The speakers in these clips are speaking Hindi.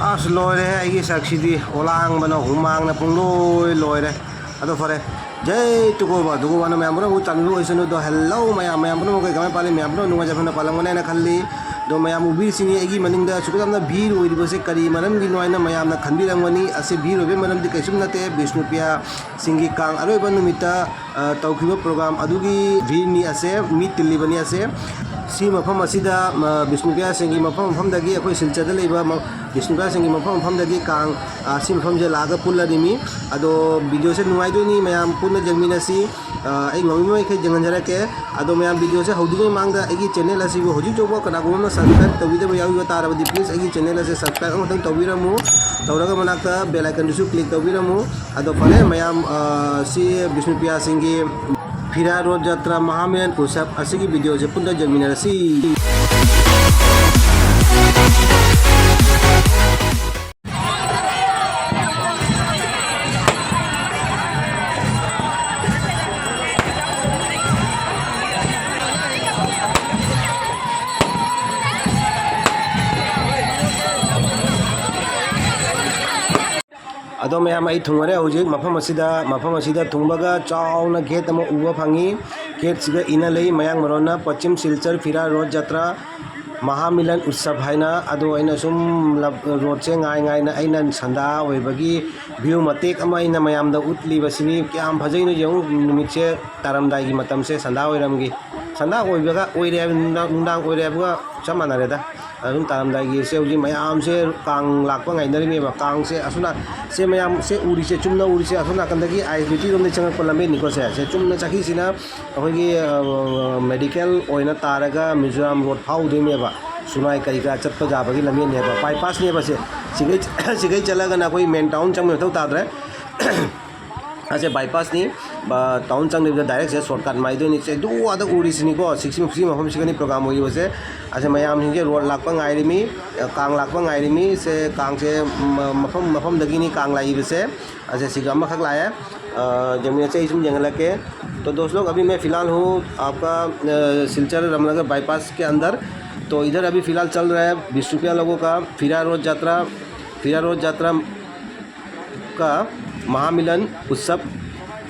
ꯑꯁ ꯂꯣꯏꯔꯦ ꯑꯩꯒꯤ ꯁꯛꯁꯤꯗꯤ ꯑꯣꯂꯥꯡꯕꯅ ꯍꯨꯃꯥꯡꯅ ꯄꯨꯡꯂꯣꯏ ꯂꯣꯏꯔꯦ ꯑꯗꯣ ꯐꯔꯦ ꯖꯩ ꯇꯨꯀꯣꯕ ꯇꯨꯀꯣꯕꯅ ꯃꯌꯥꯝ ꯄꯨꯝꯅꯃꯛ ꯆꯥꯟꯕꯤꯕ ꯑꯣꯏꯁꯅꯨ ꯑꯗꯣ ꯍꯦꯜꯂꯣ ꯃꯌꯥꯝ ꯄꯨꯝꯅꯃꯛ ꯀꯩ ꯀꯃꯥꯏꯅ ꯄꯥꯜꯂꯤ ꯃꯌꯥꯝ ꯄꯨꯝꯅꯃꯛ ꯅꯨꯡꯉꯥꯏꯖꯐꯅ ꯄꯥꯜꯂꯝꯒꯅꯤ ꯍꯥꯏꯅ ꯈꯜꯂꯤ ꯑꯗꯣ ꯃꯌꯥꯝ ꯎꯕꯤꯔꯤꯁꯤꯅꯤ ꯑꯩꯒꯤ ꯃꯅꯤꯡꯗ ꯑꯁꯨꯛ ꯌꯥꯝꯅ ꯚꯤꯔ ꯑꯣꯏꯔꯤꯕꯁꯦ ꯀꯔꯤ ꯃꯔꯝꯒꯤꯅꯣ ꯍꯥꯏꯅ ꯃꯌꯥꯝꯅ ꯈꯟꯕꯤꯔꯝꯒꯅꯤ ꯑꯁꯤ ꯚꯤꯔ ꯑꯣꯏꯕꯒꯤ ꯃꯔꯝꯗꯤ ꯀꯩꯁꯨꯝ ꯅꯠꯇꯦ ꯕꯤꯁꯅꯨꯄ꯭ꯔꯤꯌꯥ ꯁꯤꯡꯒꯤ ꯀꯥꯡ ꯑꯔꯣꯏꯕ ꯅꯨꯃꯤꯠꯇ ꯇꯧꯈꯤꯕ ꯄ꯭ꯔꯣꯒ꯭ꯔꯥꯝ ꯑꯗꯨꯒꯤ ꯚꯤꯔꯅꯤ ꯑꯁꯦ ꯃꯤ ꯇꯤꯜꯂꯤꯕꯅꯤ ꯑꯁꯦ ꯁꯤ ꯃꯐꯝ ꯑꯁꯤꯗ ꯕꯤꯁꯅꯨꯄ꯭ꯔꯤꯌꯥ ꯁꯤꯡꯒꯤ ꯃꯐꯝꯗꯒꯤ ꯑꯩꯈꯣꯏ ꯁꯤꯜꯆꯔꯗ ꯂꯩꯕ ꯕꯤꯁꯅꯨꯄ꯭ꯔꯤꯌꯥ ꯁꯤꯡꯒꯤ ꯃꯐꯝꯗꯒꯤ ꯀꯥꯡ ꯁꯤ ꯃꯐꯝꯁꯦ ꯂꯥꯛꯑꯒ ꯄꯨꯜꯂꯔꯤꯃꯤ ꯑꯗꯣ ꯚꯤꯗꯤꯑꯣꯁꯦ ꯅꯨꯡꯉꯥꯏꯗꯣꯏꯅꯤ ꯃꯌꯥꯝ ꯄꯨꯟꯅ ꯌꯦꯡꯃꯤꯟꯅꯁꯤ ꯑꯩ ꯉꯝꯃꯤꯕ ꯃꯈꯩ ꯌꯦꯡꯍꯟꯖꯔꯛꯀꯦ ꯑꯗꯣ ꯃꯌꯥꯝ ꯚꯤꯗꯤꯑꯣꯁꯦ ꯍꯧꯗ꯭ꯔꯤꯉꯩ ꯃꯃꯥꯡꯗ ꯑꯩꯒꯤ ꯆꯦꯅꯦꯜ ꯑꯁꯤꯕꯨ ꯍꯧꯖꯤꯛ ꯐꯥꯎꯕ ꯀꯅꯥꯒꯨꯝꯕ ꯑꯃꯅ ꯁꯕꯁꯀ꯭ꯔꯥꯏꯕ ꯇꯧꯕꯤꯗꯕ ꯌꯥꯎꯕ ꯇꯥꯔꯕꯗꯤ ꯄ꯭ꯂꯤꯖ ꯑꯩꯒꯤ ꯆꯦꯅꯦꯜ ꯑꯁꯦ ꯁꯕꯁꯀ꯭ꯔꯥꯏꯕ ꯑꯃꯇꯪ ꯇꯧꯕꯤꯔꯝꯃꯨ ꯇꯧꯔꯒ ꯃꯅꯥꯛꯇ ꯕꯦꯜ ꯑꯥꯏꯀꯟꯗꯨꯁꯨ ꯀ꯭ꯂꯤꯛ ꯇꯧꯕꯤꯔꯝꯃꯨ ꯑꯗꯣ ꯐꯔꯦ ꯃꯌꯥꯝ ꯁꯤ ꯕꯤꯁꯅꯨꯄ꯭ꯔꯤꯌꯥ ꯁꯤꯡꯒꯤ ꯐꯤꯔꯥ ꯔꯣꯗ ꯖꯇ꯭ꯔꯥ ꯃꯍꯥꯃꯦꯂꯟ ꯎꯠꯁꯕ ꯑꯁꯤꯒꯤ ꯚꯤꯗꯤꯑꯣꯁꯦ ꯄꯨꯟꯅ ꯌꯦꯡꯃꯤꯟꯅꯔꯁꯤ ꯑꯗꯣ ꯃꯌꯥꯝ ꯑꯩ ꯊꯨꯡꯉꯔꯦ ꯍꯧꯖꯤꯛ ꯃꯐꯝ ꯑꯁꯤꯗ ꯊꯨꯡꯕꯒ ꯆꯥꯎꯅ ꯒꯦꯠ ꯑꯃ ꯎꯕ ꯐꯪꯉꯤ ꯒꯦꯠꯁꯤꯗ ꯏꯅ ꯂꯩ ꯃꯌꯥꯡ ꯃꯔꯣꯟꯅ ꯄश्चिम सिलचर फिरा रोड जत्रा महामिलन उत्सव हाइना अदो अइना सुम रोड से ngaina अइना संदा ओइबगी व्यू मतेक अमा अइना मयामदा उतलीबसिनी क्याम फजैनो यौ नुमितसे तारमदाइगी मतमसे संदा ओइरमगी संदा ओइबगा ओइरे नुंदांग ओइरेबगा चमानारेदा अदुम तारमदाइगी से हजि मयाम से कांग लाकपा ngaइनरिमेबा कांग से असुना से मयाम से उरिसे चुमना उरिसे असुना कंदगी आईबीटी रोम चंगकपा लंबेनिको से चुमना चाखिसिना अखोगी मेडिकल ओइना तारगा मिजोराम रोड फाउदोइमेबा सुनाई कईका चटप जाबगी लंबेनेबा बाईपासनेबा से सिगै चलगना कोई मेन टाउन चंगमे थौ ताद्रे असे बाईपास नि टाउन चंगने डायरेक्ट से शॉर्टकट माइदोनी से दो आदा उरिसिनी को 60 मफम सिगनी प्रोग्राम होई बसे असे मयाम हिंगे रोड लाकपा ngaइरिमी कांग लाकपा ngaइरिमी से कांग से मफम दगिनी कांग लाई बसे असे सिगम खक लाया जमीन से इसमें जंगल के तो दोस्त लोग अभी मैं फ़िलहाल हूँ आपका सिलचर रामनगर बाईपास के अंदर तो इधर अभी फ़िलहाल चल रहा है 20 रुपया लोगों का फिरा रोड यात्रा का महामिलन उत्सव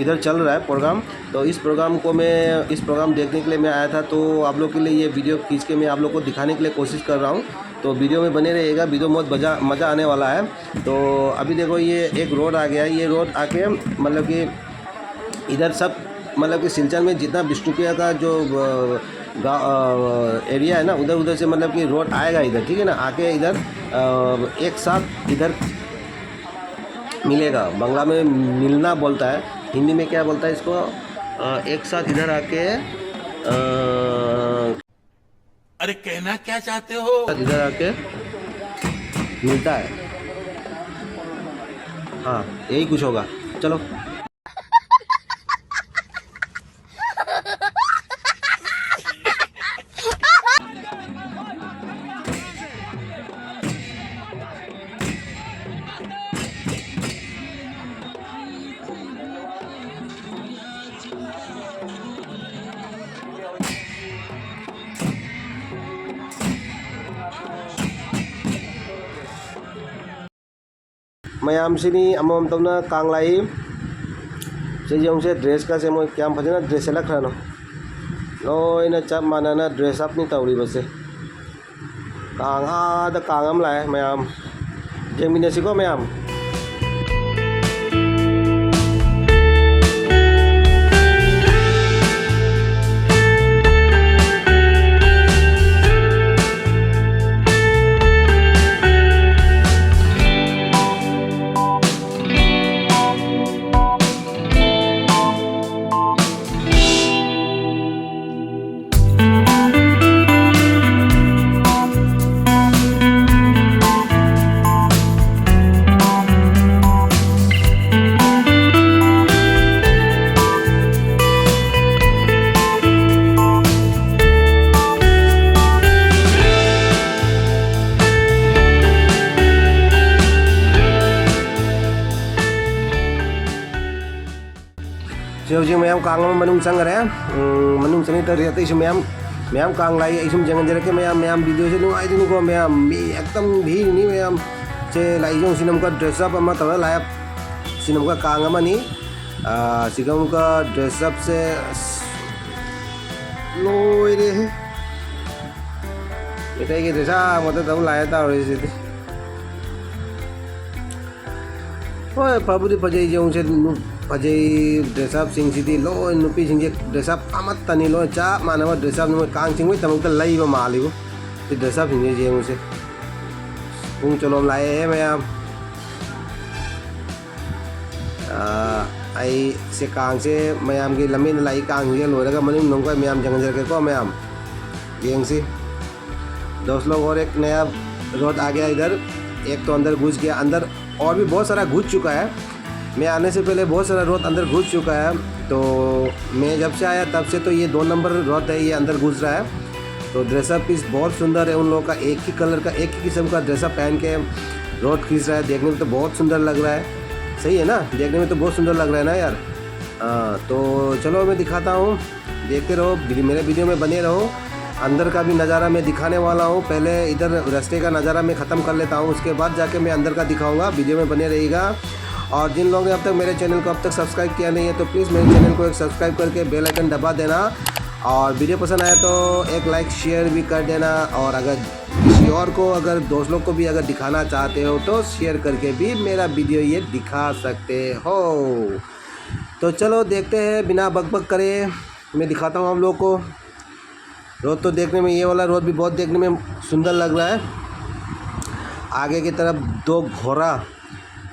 इधर चल रहा है प्रोग्राम तो इस प्रोग्राम देखने के लिए मैं आया था तो आप लोग के लिए ये वीडियो खींच के मैं आप लोग को दिखाने के लिए कोशिश कर रहा हूँ तो वीडियो में बने रहिएगा वीडियो बहुत मज़ा आने वाला है तो अभी देखो ये एक रोड आ गया ये रोड आके मतलब कि इधर सब मतलब कि सिलचर में जितना विष्णुप्रिया का जो एरिया है ना उधर से मतलब कि रोड आएगा इधर ठीक है ना आके इधर एक साथ इधर मिलेगा बांग्ला में मिलना बोलता है हिंदी में क्या बोलता है इसको एक साथ इधर आके अरे कहना क्या चाहते हो इधर आके मिलता है हाँ यही कुछ होगा चलो मयामसिनी अमम तौना कांगलाई से जोंसे ड्रेस का से मोय क्याम फजना ड्रेस लखरानो लोइना चप मानाना ड्रेस अप नि तौरी बसे कांगा द कांगम लाए मयाम जेमिनेसिको मयाम हूँ मैम कांग चंगरे मनुंग चंगी तरी अतई मैम कांग लाई सुम जंगजरके मैम वीडियो से नुआईदुनिको मैम एकदम भीड़ नहीं मैम से लाइजों सिनमका ड्रेसअप अमा तौर लाइब सिनमका कांग अमनी सिगमका ड्रेसअप से लोइरे इतने की ड्रेसअप मतलब तब लाया था और इसे ओए फबुदी फजई जों से फजई ड्रेसअप सिंगसिदी लोइ नुपी सिंगे ड्रेसअप अमत तनी लोइ चा मानव ड्रेसअप नुम कांग सिंग तमक लईब मालिबो ते ड्रेसअप सिंगे जेंग से पुंग चलोम लाए है मैम आई से कांग से मैम की लम्बी लाई कांग ये लोरेगा मनुंग नोंगा मैम जंगल के को मैम जेंग से दोस्त लोग और एक नया रोड आ गया इधर एक तो अंदर घुस गया अंदर और भी बहुत सारा घुस चुका है मैं आने से पहले बहुत सारा रोड अंदर घुस चुका है तो मैं जब से आया तब से तो ये 2 नंबर रोड है ये अंदर घुस रहा है तो ड्रेसअप पीस बहुत सुंदर है उन लोगों का एक ही कलर का एक ही किस्म का ड्रेसअप पहन के रोड खींच रहा है देखने में तो बहुत सुंदर लग रहा है सही है ना देखने में तो बहुत सुंदर लग रहा है ना यार तो चलो मैं दिखाता हूँ देखते रहो मेरे वीडियो में बने रहो अंदर का भी नज़ारा मैं दिखाने वाला हूँ पहले इधर रास्ते का नज़ारा मैं ख़त्म कर लेता हूँ उसके बाद जाके मैं अंदर का दिखाऊंगा वीडियो में बने रहेगा और जिन लोगों ने अब तक मेरे चैनल को अब तक सब्सक्राइब किया नहीं है तो प्लीज़ मेरे चैनल को एक सब्सक्राइब करके बेल आइकन दबा देना और वीडियो पसंद आया तो एक लाइक शेयर भी कर देना और अगर किसी और को अगर दोस्त लोग को भी अगर दिखाना चाहते हो तो शेयर करके भी मेरा वीडियो ये दिखा सकते हो तो चलो देखते हैं बिना बकबक करे मैं दिखाता हूँ आप लोग को रोड तो देखने में ये वाला रोड भी बहुत देखने में सुंदर लग रहा है आगे की तरफ 2 घोड़ा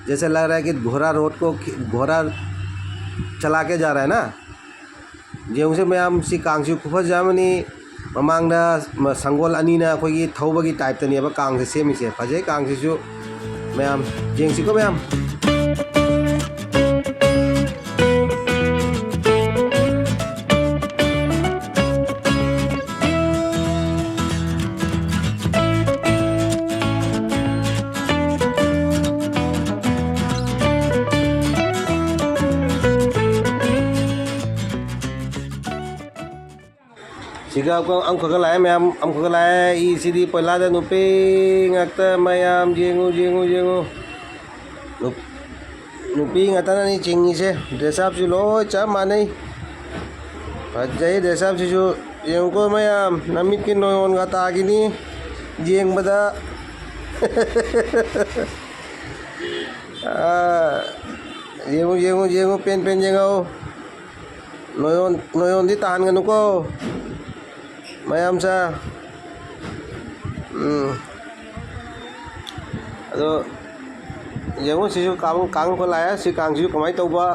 जैसे लग रहा है कि घोड़ा रोड को घोड़ा चला के जा रहा है ना जेसे मैम सी कांगसी खुफज जामनी ममांगदा संगोल अनीना अखोगी थौबगी टाइप तनीबा कांग से सेमिसे फजे कांग से मैम जेंगसी को ma'am siga ko ang kagalay mayam ang kagalay isidi pelada nuping ngakta mayam jengu nuping ngata na ni chingi se dress up si lo cha manai pajai dress up si ju yang ko mayam namit kin noyon ngata gini jeng bada jengu pen jengo noyon di tahan nganu ko ma'am सा अदो जेंगो सिजु कांग को लाया सि कांग सिजु कमाई तौबा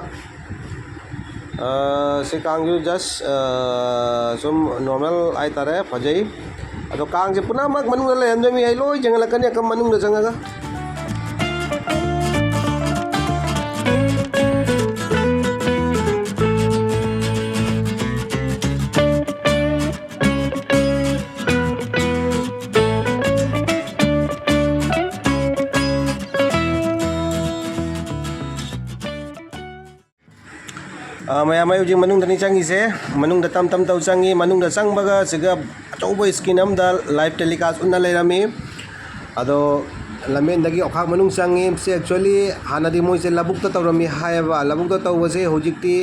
सि कांग सिजु जस्ट सम नॉर्मल आइ तारे फजई अदो कांग से पुना मक मनुंग ले हंदमी आई लोय जंगलकने कम मनुंग द जंगगा मैम हूँ मनुंग चंगी से मनुंग तम तम तौ चंगी मनुंग चंबगा सिगा अचौब स्क्रीन लाइव टेलीकास्ट उन्ना लेरमी अदो लमेंदगी अखाक मनुंग चंगी से एक्चुअली हानादी मोइसे लबुक तौरमी हायबा लबुक तौबसे होजिक्ति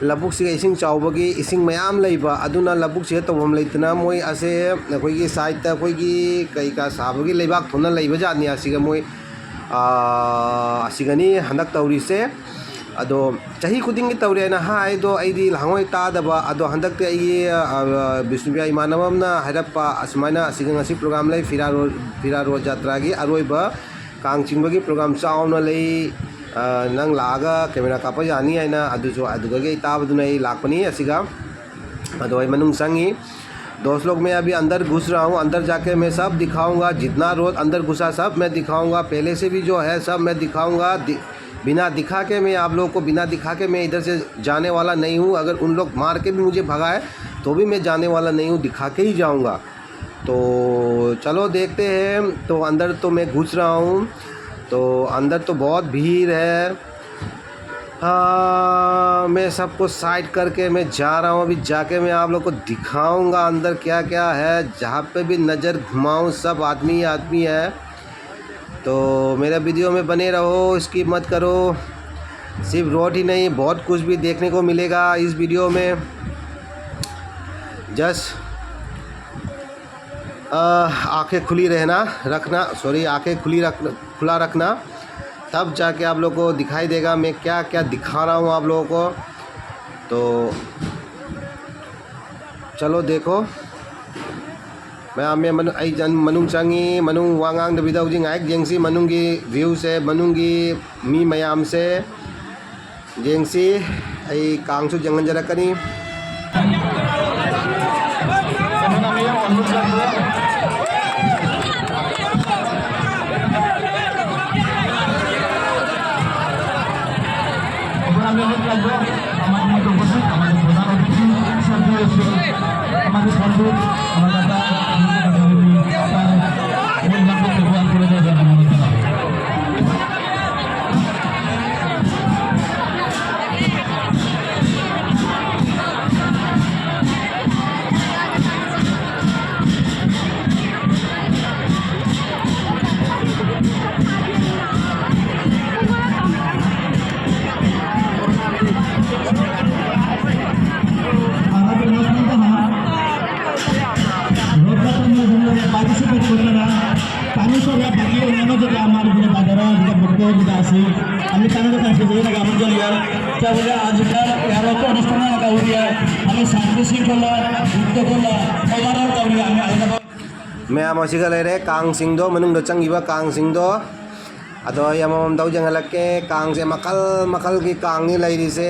लबुक से इसिंग चावबगी इसिंग मयाम लेबा अदुना लबुक से तौबम लेतना मोइ असे अखोइगी साइड ता अखोइगी कईका साबगी लेबाक थोना लेबा जानी असिगा मोइ असिगनी हंदक तौरिसे अदो चाही खुदिंग तौरे ना हाय दो आईदी लांगोय तादबा अदो हंदक आई विष्णुबिया इमानवमना हरप्पा असमाना असिगंगसी प्रोग्राम लै फिरा रोड यात्रा की अरोइबा कांगचिंबगी प्रोग्राम चावना लै नंग लागा कैमरा कापा यानी आइना अदुजो अदुगगे ताबदुना आई लाकपनी असिगा अदो आई मनुंग संगी दोस्त लोग मैं अभी अंदर घुस रहा हूँ अंदर जाके मैं सब दिखाऊंगा जितना रोड अंदर घुसा सब मैं दिखाऊंगा पहले से भी जो है सब मैं दिखाऊंगा बिना दिखा के मैं आप लोगों को बिना दिखा के मैं इधर से जाने वाला नहीं हूँ अगर उन लोग मार के भी मुझे भगाए तो भी मैं जाने वाला नहीं हूँ दिखा के ही जाऊँगा तो चलो देखते हैं तो अंदर तो मैं घुस रहा हूँ तो अंदर तो बहुत भीड़ है हाँ मैं सबको साइड करके मैं जा रहा हूँ अभी जाके मैं आप लोग को दिखाऊंगा अंदर क्या क्या है जहाँ पे भी नज़र घुमाऊँ सब आदमी है तो मेरा वीडियो में बने रहो, स्किप मत करो। सिर्फ रोड ही नहीं, बहुत कुछ भी देखने को मिलेगा इस वीडियो में। जस्ट आंखें खुली रखना, आंखें खुला रखना, तब जाके आप लोगों को दिखाई देगा मैं क्या क्या दिखा रहा हूँ आप लोगों को। तो चलो देखो, मैं आमे मनुंग चंगी मनुंग वांगांग दबिदा उजिंग आइक जेंगसी मनुंगी व्यू से मनुंगी मी मयाम से जेंगसी आई कांगसु जंगन जरकनी। participate করতেরা kami sore bagi orang juga amar juga badara juga berko juga asli kami tanah juga asli juga kami jual ya क्या बोले आजकल यारों को अनुष्ठान लगा हुआ है हमें सर्विसिंग करना उद्योग करना ओवरऑल कर रही है हमें अलग मैं मसीगा ले रहे कांग सिंह दो मनुंग दो चंगीबा कांग सिंह दो अतो यमम दाउ जंगल के कांग से मकल की कांग नहीं लाई रही से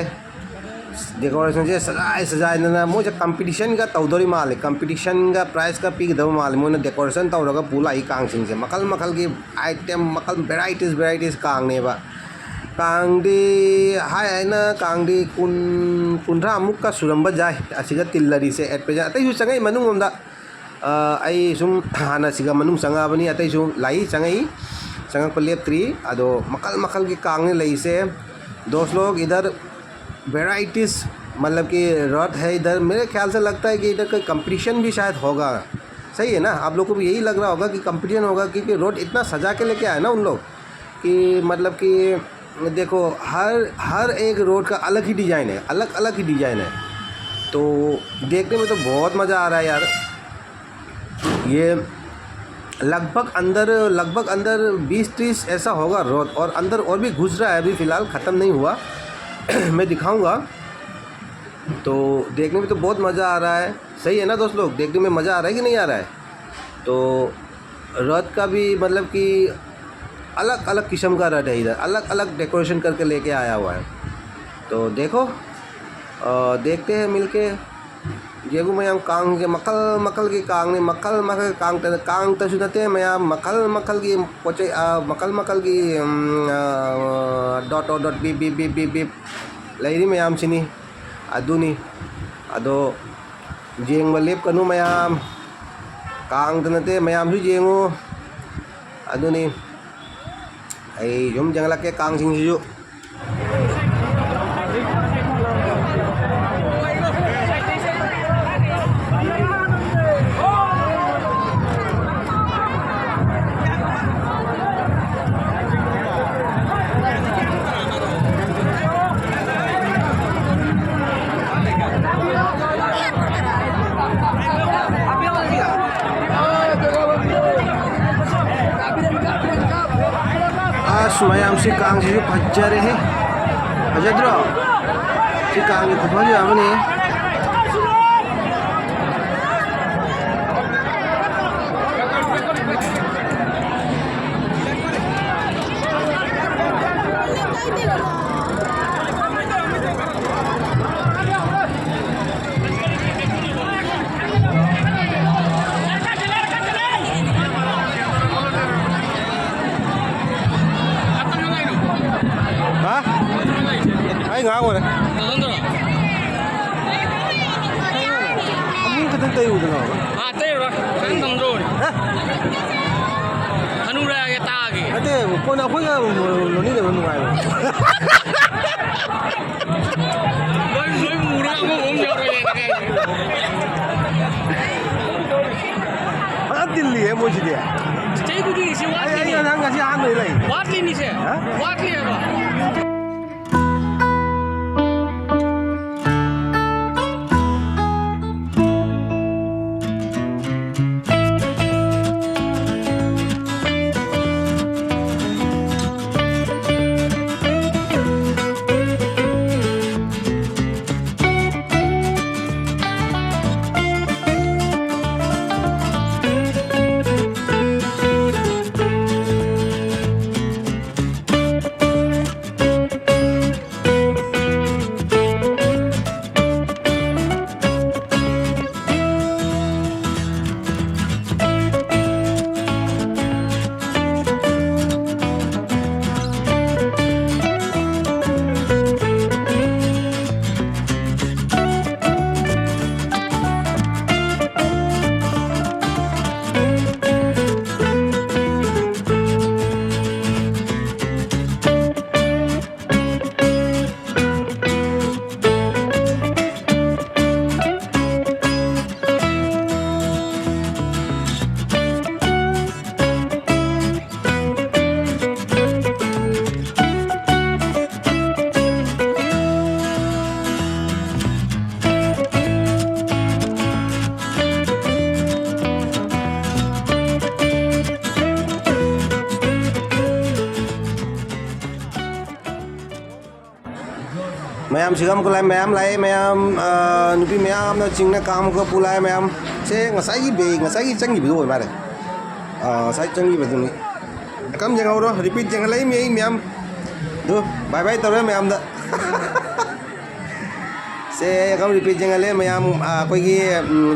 डेकोरेशन से सजाए ना मुझे कंपटीशन का तौदरी माल कंपटीशन का प्राइस का पीक दो माल मुझे डेकोरेशन तौरगा पूला ही कांग सिंह से मकल की आइटम वेराइटीज कांग ने बा कांगदी हाय है ना कांगदी कुंड्रा मुक्का सुरंबा जाए असिगा तिल्लरी से एट पे जा अतई चंगई मनुंग हमदा आई सुम हाना सिगा मनुंग संगाबनी अतई सुम लाई संगक पर लेप्त्री अदो मकल की कांग ने लई से दोस्त लोग इधर वेराइटीज़ मतलब कि रथ है इधर। मेरे ख्याल से लगता है कि इधर कोई कंपटीशन भी शायद होगा। सही है ना, आप लोग को भी यही लग रहा होगा कि कंपटीशन होगा, क्योंकि रोड इतना सजा के लेके आए ना उन लोग कि मतलब कि देखो हर एक रोड का अलग ही डिज़ाइन है, अलग ही डिज़ाइन है। तो देखने में तो बहुत मज़ा आ रहा है यार। ये लगभग अंदर 20-30 ऐसा होगा रोड, और अंदर और भी घुस रहा है, अभी फ़िलहाल ख़त्म नहीं हुआ। मैं दिखाऊंगा। तो देखने में तो बहुत मज़ा आ रहा है। सही है ना दोस्त लोग, देखने में मज़ा आ रहा है कि नहीं आ रहा है। तो रथ का भी मतलब कि अलग किस्म का रथ है, इधर अलग डेकोरेशन करके लेके आया हुआ है। तो देखो देखते हैं मिलके। जेगु मैं कांग के मकल की कांग ने मकल कांग तजुनते मैं मकल की पोचे मकल की डॉट बी लैरी मैम सिनी अदुनी अदो जेंग लेप कनु मैम कांग तनते मैम जेंगो अदुनी आई जुम जंगला के कांग सिंह जो मैम से कांग से फजरे है फजद्रो से कांग को फज आमने ngáo rồi đấy. Không biết cái tiêu được rồi. À tiêu rồi, ăn xong rồi. Hanu ra cái ta kì. Cái tiêu con nào khuyết nó đi được bên ngoài rồi. Lối mù nó không uống nhiều rồi này. Delhi है मुझे दिया Stay ku di si ay Watley ay ni. nang kasi ano ilay Watley ni siya. Ha? Watley ba? Ma'am सिगम को लाए मैम लाए मैम नुपी मैम ना चिंगना काम को पुलाए मैम से ngасai be ngасai changi bido mare sai changi bido ni kam jang ro repeat jang lai mi ma'am do bye bye tore ma'am da se kam repeat jang lai ma'am koi gi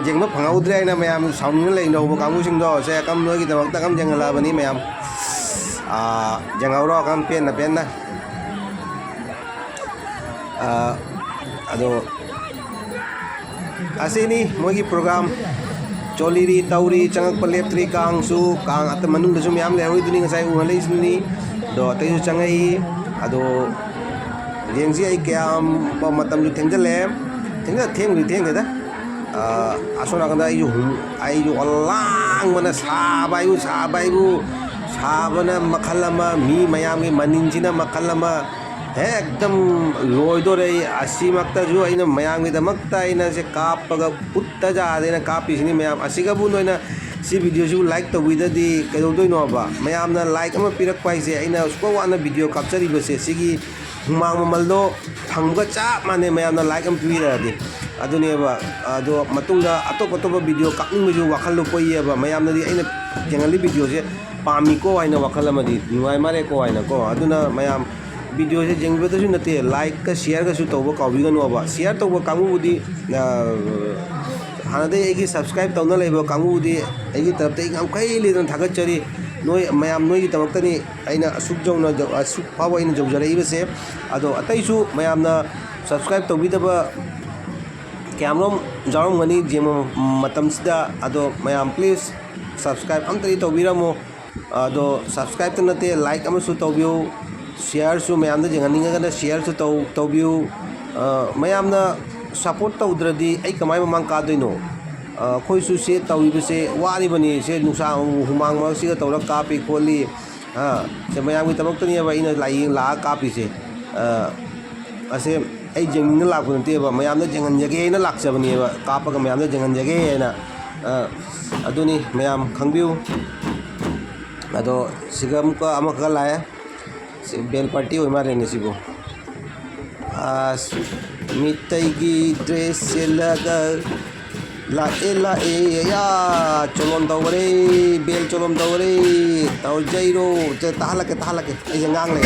jeng ma phangau dre na ma'am sauni lai no bo kamu sing do se kam no gi tamak ta kam jang la bani ma'am jang ro kam pen na अदो असेनी मोगी प्रोग्राम चोलीरी तौरी चंगक पलेप्त्री कांगसु कांग अत मनुंग दसु म्याम ले होइदुनी ngasai उ हलेसनी दो तैसु चंगई अदो येंगजी आई क्याम प मतम जु थेंगले थेंगदा असोना कंदा आई जु अल्लांग मना साबायु साबना मखलमा मी मयामी मनिंजिना मखलमा एकदम लोइदोरे असीमक्तजु अइना मयांगीदमक्ता अइना से कापगा उत्ता जादेना कापीसिनी मयाम असिगबु नोइना सी वीडियो जु लाइक तविददी कैदोदोइनोबा मयामना लाइक अमा पिरकपा हाइसे अइना उसको वाना वीडियो कापचरीबसे सिगी हुमांग ममलदो फंगगा चाप माने मयामना लाइक अम पिरदि अदुनेबा अदो मतुंगा अतोप वीडियो कापनिंगजु वाखललो पोइएबा मयामनदी अइना जेंगली वीडियो से पामिको आइना वाखलमदी नुवाइ मारेको आइना को अदुना मयाम वीडियो से जेंगबदसु नते लाइक का शेयर का तब काउबीगनोबा शेयर तब कांगुबुदी हानदे एगी सब्सक्राइब तौना लेबो कांगुबुदी एगी तरफते अंखै लेदन थागतचरी नोय मयाम नोयगी तमक्तनी अइना असुक जौना असुक फाव अइना जौजरैबसे अदो अतैसु मयामना सब्सक्राइब तौबीदबा कैमरोम जारमगनी जेम मतमसिदा अदो मयाम प्लीज सब्सक्राइब अमतरी तौबीरमो अदो सब्सक्राइब तनते लाइक अमसु तौबियो शेयर सु मैम जेंगनिंगना शेयर सु तौबियु मैम सपोर्ट तौद्रदी कमाई ममांग कादोइनो अखोइसु से तौइबसे वारिबनी से नुसा हुमांग मसिगा तौरा कापी खोली से मैम की तमक्तनी अइना लाइंग ला कापीसे असे आई जेंगनिंग लाको नतेबा मैम जेंगनजगे अइना लाक्चबनीबा कापगा मैम जेंगनजगे अइना अदुनी मैम खंगबियु अदो सिगम का अमका लाए बेल पार्टी हो मारे ने सिबो मिठाई की ड्रेस से लगा लाए या चलोम तौरे बेल चलोम तौरे तौ जैरो ताहलके ऐसे ngang ले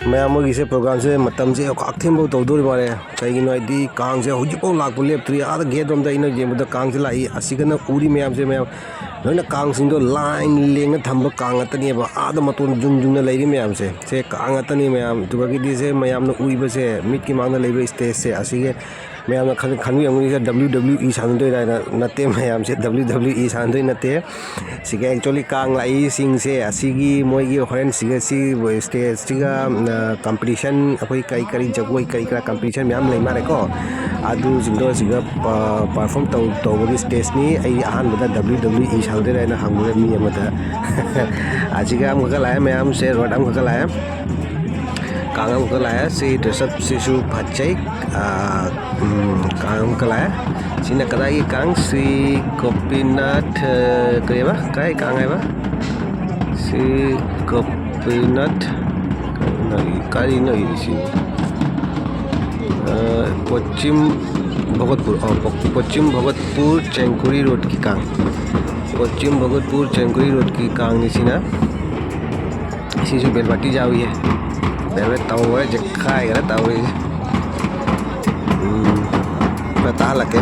मैम मोगी प्रोग्राम से मतम से अथेंब तौदोर मारे कहीं कांग से हूँ लाप लेप्री आद गेट रोम जेबद कांग से लाई उरी मैम से मैम लोना कांग लाइन लेंग थम्ब कांगतनेब आद मतों जुंग जुंग लेरी मैम से कांगतनी मैम दुबगी से मैम उईबसे मिट की मांग लेब स्टेज से असीगे मैम खनवी WWE सानदोइरा नते मैम से WWE सानदोइ नते सिगे एक्चुअली कांग लाई सिंग से असीगी मोइगी होरेन सिगे सी स्टेज सिगा कंपटीशन अखोई कई करी जगोई कई करा कंपटीशन मैम लेइ मारे को अदु जिंदो सिगा परफॉर्म तौबगी स्टेज नि आई अहानबदा WWE सानदोइरा ना हंगुरे मी अमदा आजिगा हम लाए मैम से रोड हम लाए कांगम को लाया से ड्रेसअप से शू फच्चाई कांगम को लाया सिना कदाई कांग श्री गोपीनाथ करेबा काय कांग है बा श्री गोपीनाथ कारी नहीं सी पश्चिम भगतपुर चेंकुरी रोड की कांग पश्चिम भगतपुर चेंकुरी रोड की कांग निसिना इसी जो बेलबाटी जावी है बेलबे ताऊ जखाई गरा ताऊ पता लगे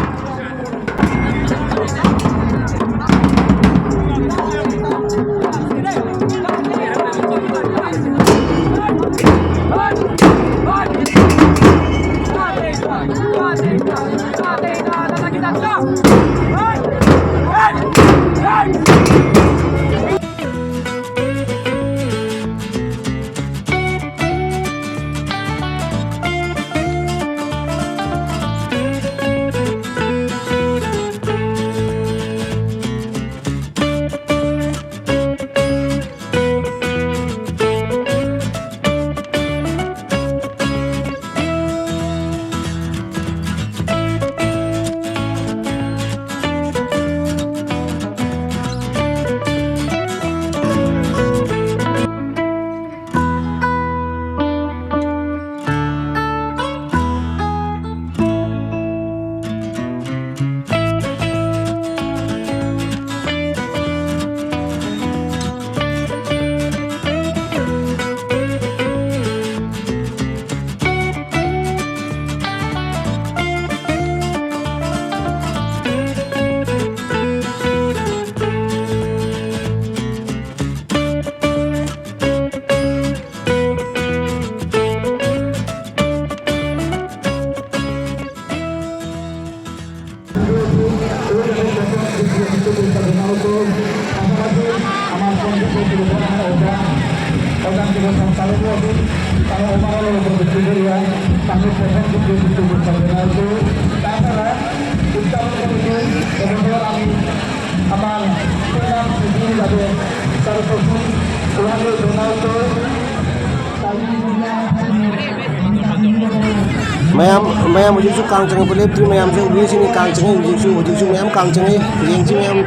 मैम मुझे कांग चंगे लेप्री मैम से उड़ी से कांग चंगे मुझे मैम कांग चंगे येंची मैम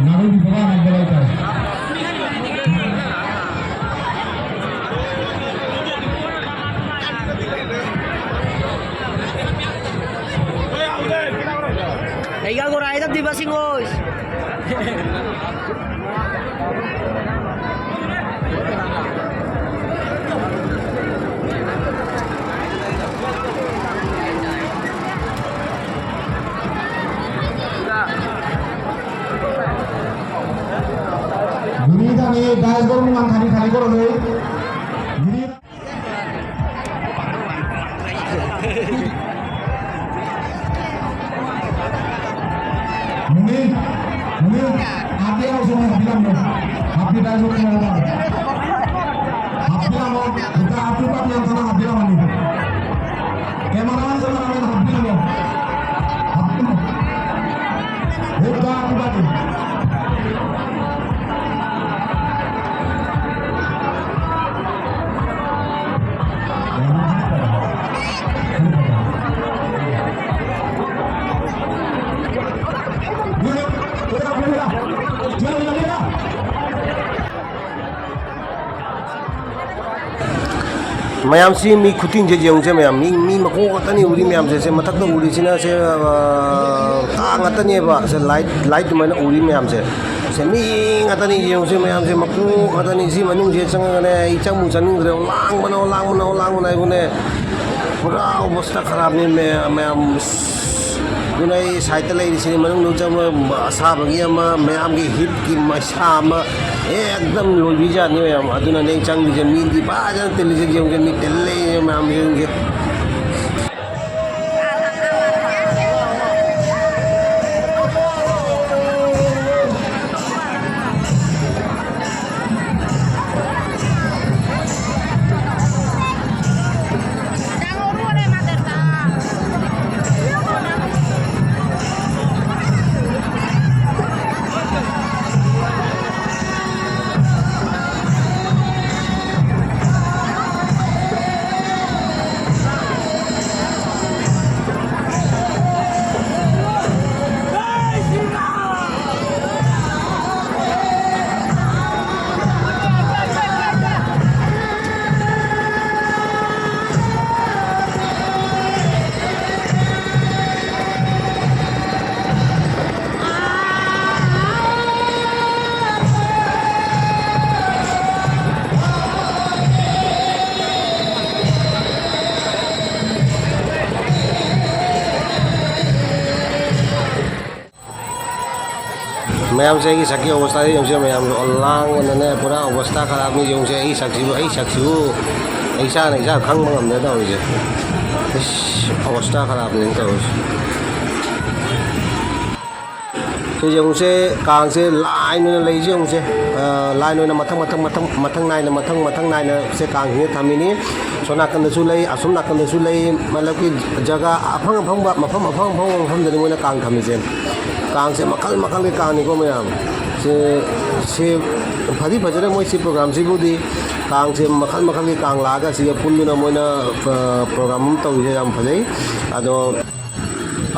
Nalu 유리당이 다이버만 खाली 걸어เลยMungkin hati yang semua bilang hati dah semua hati yang kita hati pak yang sana hati yang mana kemana sana yang hati yang hati bukan hati ma'am से मी खुटिंग जे जेंग से मैम मी मको तनी उरी मैम से मथक तो उरी सिना से तांग तनी बा से लाइट मैंने उरी मैम से मी तनी जेंग से मैम से मको तनी सी मनुंग जे संग ने इचंग मु चनिंग रे लांग बना गुने पूरा अवस्था खराब ने मैम दुनाई साइट लाई से मनुंग नु जम असाबगी अमा मैम की हिट की मसा अमा एकदम लोबिजा ने मैम अदुना ने चंग जे मी की बाजा तेलिजे जेंग जे मी तेले मैम जे मैम से की सकी अवस्था से मैम लांग ने पूरा अवस्था खराब नहीं जो से सक्सिबू ऐसा खंग मंगमदे तौरीसे अवस्था खराब नहीं तौरीसे जो से कांग से लाइन लेजे जो से लाइन मथंग नाइन से कांग से थमीनी सो नाकंदसु लई असुम नाकंदसु लई मतलब की जगह अफंग मफम मोना कांग थमीसे कांग से मखल के कांग निको मैम से फदी फजरे मोई सी प्रोग्राम से बुदी कांग से मखल के कांग लागा सी पुन्नुना मोना प्रोग्राम तौरिसे याम फजै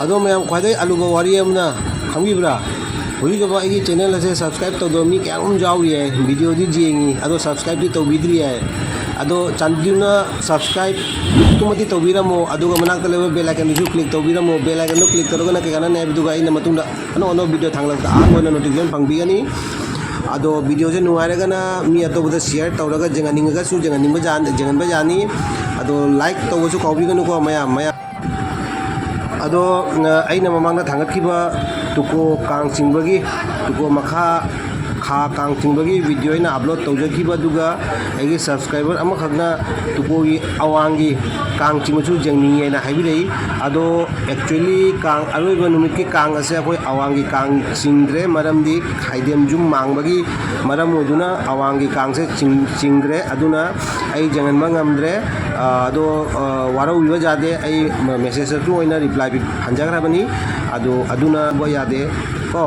अदो मैम ख्वादे अलुबा वारी अमना खंगिब्रा हुई चैनल से सब्सक्राइब तौदो मी क्या जाऊरी है वीडियो दी जेंगी अदो सब्सक्राइब दी तौबिद्री है अदो चांदीना सब्सक्राइब तुमती तौबिरमो अदुगा मनाक लेबे बेल आइकन दु क्लिक तौबिरमो बेल आइकन दु क्लिक तौरगना केगाना ने बिदुगा इन मतुंदा अनो वीडियो थांगलका आगोना नोटिफिकेशन फंगबिगनी अदो वीडियो से नुआरेगना मी अतोबदा शेयर तौरगा जेंगानिंगा सु जेंगनबा जानी अदो लाइक तौबसु कौबिगनु को मया अदो अइना ममांगना थांगतखिबा तुको कांग चिंबगी तुको मखा खा कांग चिंबगी वीडियो इन अपलोड तौजखिबा दुगा आइगे सब्सक्राइबर अमखगना तुकोगी अवांगी कांग चिंबसु जेंगनियेना हाइबिरई अदो एक्चुअली कांग अरोइबा नुमित के कांग असे अखोय अवांगी कांग चिंद्रे मरमदी खाइदेम जुम मांगबगी मरम ओदुना अवांगी कांग से चिंद्रे अदुना आई जेंगनबा ngamdre अदो वारो विबा जादे आई मेसेज तु ओइना रिप्लाई हंजाग्राबनी अदो अदुना बो यादे को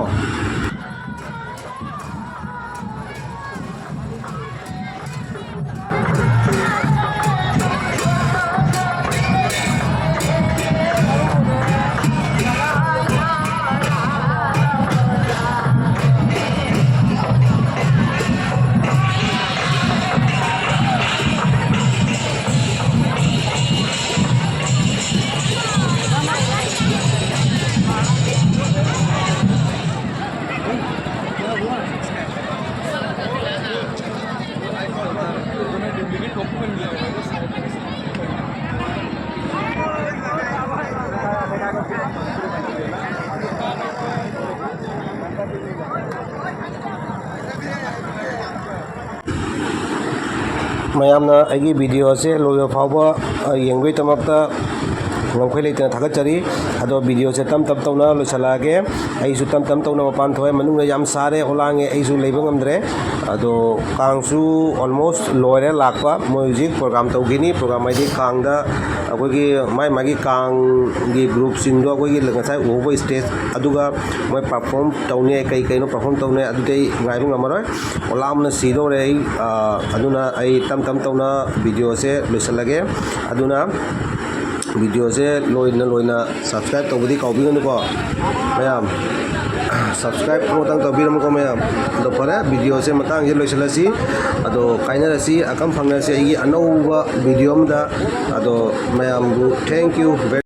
ꯃꯌꯥꯝꯅ ꯑꯩꯒꯤ ꯚꯤꯗꯤꯑꯣꯁꯦ ꯂꯣꯏꯕ ꯐꯥꯎꯕ ꯌꯦꯡꯕꯒꯤꯗꯃꯛꯇ ꯉꯝꯈꯩ ꯂꯩꯇꯅ ꯊꯥꯒꯠꯆꯔꯤ ꯑꯗꯣ ꯚꯤꯗꯤꯑꯣꯁꯦ ꯇꯞ ꯇꯧꯅ ꯂꯣꯏꯁꯤꯜꯂꯛꯑꯒꯦ ꯑꯩꯁꯨ ꯇꯞ ꯇꯧꯅ ꯃꯄꯥꯟ ꯊꯣꯛꯑꯦ ꯃꯅꯨꯡꯗ ꯌꯥꯝ ꯁꯥꯔꯦ ꯑꯣꯂꯥꯡꯉꯦ ꯑꯩꯁꯨ ꯂꯩꯕ ꯉꯝꯗ꯭ꯔꯦ ꯑꯗꯣ ꯀꯥꯡꯁꯨ ꯑꯣꯜꯃꯣꯁ ꯂꯣꯏꯔꯦ ꯂꯥꯛꯄ ꯃꯣꯏ ꯍꯧꯖꯤꯛ ꯄ꯭ꯔꯣꯒ꯭ꯔꯥꯝ ꯇꯧꯈꯤꯅꯤ ꯄ꯭ꯔꯣꯒ꯭ꯔꯥꯝ ꯍꯥꯏꯗꯤ ꯀꯥꯡꯗ ꯑꯩꯈꯣꯏꯒꯤ ꯃꯥꯒꯤ ꯀꯥꯡꯒꯤ ꯒ꯭ꯔꯨꯞꯁꯤꯡꯗꯣ ꯑꯩꯈꯣꯏꯒꯤ ꯉꯁꯥꯏ ꯎꯍꯧꯕ ꯁ꯭ꯇꯦꯖ ꯑꯗꯨꯒ ꯃꯣꯏ ꯄꯔꯐꯣꯔꯝ ꯇꯧꯅꯤ ꯀꯩꯅꯣ ꯄꯔꯐꯣꯔꯝ ꯇꯧꯅꯤ ꯑꯗꯨꯗꯤ ꯑꯩ ꯉꯥꯏꯕ ꯉꯝꯃꯔꯣꯏ ꯑꯣꯂꯥꯝꯅ ꯁꯤꯗꯧꯔꯦ ꯑꯩ ꯑꯗꯨꯅ ꯑꯩ ꯇꯞ ꯇꯧꯅ ꯚꯤꯗꯤꯑꯣꯁꯦ ꯂꯣꯏꯁꯤꯜꯂꯒꯦ ꯑꯗꯨꯅ ꯚꯤꯗꯤꯑꯣꯁꯦ ꯂꯣꯏꯅ ꯁꯕꯁꯀ꯭ꯔꯥꯏꯕ ꯇꯧꯕꯗꯤ ꯀꯥꯎꯕꯤꯒꯅꯨꯀꯣ ꯃꯌꯥꯝ ꯁꯕꯁꯀ꯭ꯔꯥꯏꯕ ꯑꯃꯇꯪ ꯇꯧꯕꯤꯔꯝꯃꯨꯀꯣ ꯃꯌꯥꯝ ꯑꯗꯣ ꯐꯔꯦ ꯚꯤꯗꯤꯑꯣꯁꯦ ꯃꯇꯥꯡꯁꯦ ꯂꯣꯏꯁꯤꯜꯂꯁꯤ ꯑꯗꯣ ꯀꯥꯏꯅꯔꯁꯤ ꯑꯀꯝ ꯐꯪꯅꯔꯁꯤ ꯑꯩꯒꯤ ꯑꯅꯧꯕ ꯚꯤꯗꯤꯑꯣ ꯑꯃꯗ ꯑꯗꯣ ꯃꯌꯥꯝꯕꯨ ꯊꯦꯡꯛ ꯌꯨ